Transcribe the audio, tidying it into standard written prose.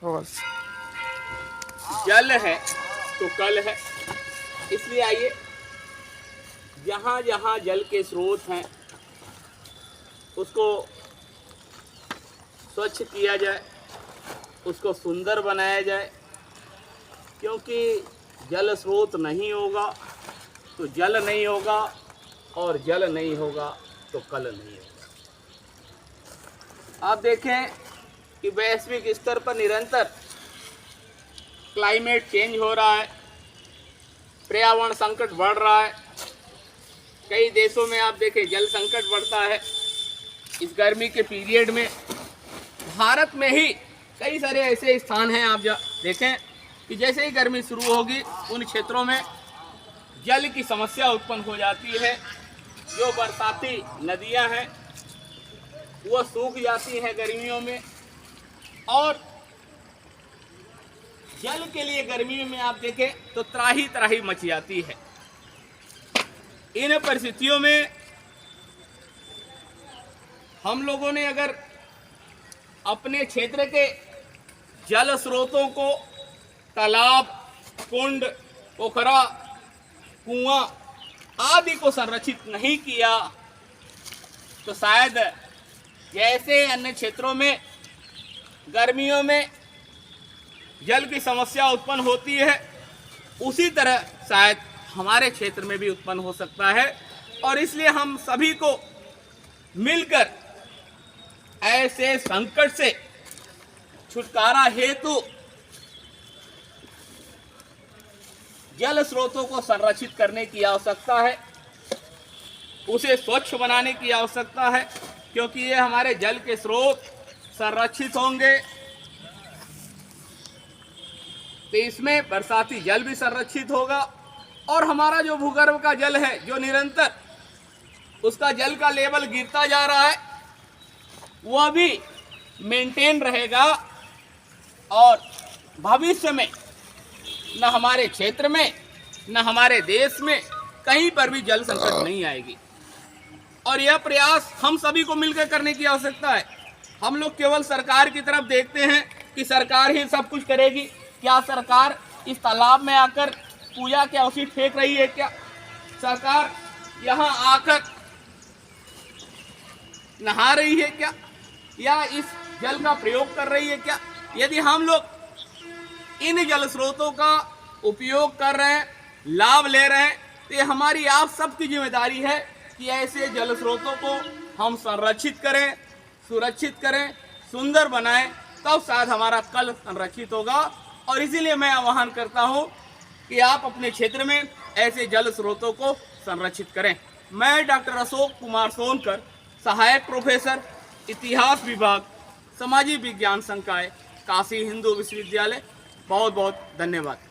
बस जल है तो कल है, इसलिए आइए जहाँ जहाँ जल के स्रोत हैं उसको स्वच्छ किया जाए, उसको सुंदर बनाया जाए। क्योंकि जल स्रोत नहीं होगा तो जल नहीं होगा, और जल नहीं होगा तो कल नहीं होगा। आप देखें कि वैश्विक स्तर पर निरंतर क्लाइमेट चेंज हो रहा है, पर्यावरण संकट बढ़ रहा है। कई देशों में आप देखें जल संकट बढ़ता है। इस गर्मी के पीरियड में भारत में ही कई सारे ऐसे स्थान हैं, आप देखें कि जैसे ही गर्मी शुरू होगी उन क्षेत्रों में जल की समस्या उत्पन्न हो जाती है। जो बरसाती नदियां हैं वो सूख जाती हैं गर्मियों में, और जल के लिए गर्मियों में आप देखें तो त्राही त्राही मच जाती है। इन परिस्थितियों में हम लोगों ने अगर अपने क्षेत्र के जल स्रोतों को, तालाब, कुंड, पोखरा, कुआं आदि को संरक्षित नहीं किया तो शायद जैसे अन्य क्षेत्रों में गर्मियों में जल की समस्या उत्पन्न होती है, उसी तरह शायद हमारे क्षेत्र में भी उत्पन्न हो सकता है। और इसलिए हम सभी को मिलकर ऐसे संकट से छुटकारा हेतु जल स्रोतों को संरक्षित करने की आवश्यकता है, उसे स्वच्छ बनाने की आवश्यकता है। क्योंकि ये हमारे जल के स्रोत संरक्षित होंगे तो इसमें बरसाती जल भी संरक्षित होगा, और हमारा जो भूगर्भ का जल है, जो निरंतर उसका जल का लेवल गिरता जा रहा है, वह भी मेंटेन रहेगा, और भविष्य में न हमारे क्षेत्र में न हमारे देश में कहीं पर भी जल संकट नहीं आएगी। और यह प्रयास हम सभी को मिलकर करने की आवश्यकता है। हम लोग केवल सरकार की तरफ देखते हैं कि सरकार ही सब कुछ करेगी। क्या सरकार इस तालाब में आकर पूजा के अवशिष्ट फेंक रही है? क्या सरकार यहाँ आकर नहा रही है क्या, या इस जल का प्रयोग कर रही है क्या? यदि हम लोग इन जल स्रोतों का उपयोग कर रहे हैं, लाभ ले रहे हैं, तो ये हमारी आप सबकी जिम्मेदारी है कि ऐसे जल स्रोतों को हम संरक्षित करें, सुरक्षित करें, सुंदर बनाएं, तब शायद हमारा कल संरक्षित होगा। और इसीलिए मैं आह्वान करता हूं कि आप अपने क्षेत्र में ऐसे जल स्रोतों को संरक्षित करें। मैं डॉक्टर अशोक कुमार सोनकर, सहायक प्रोफेसर, इतिहास विभाग, सामाजिक विज्ञान संकाय, काशी हिंदू विश्वविद्यालय, बहुत बहुत धन्यवाद।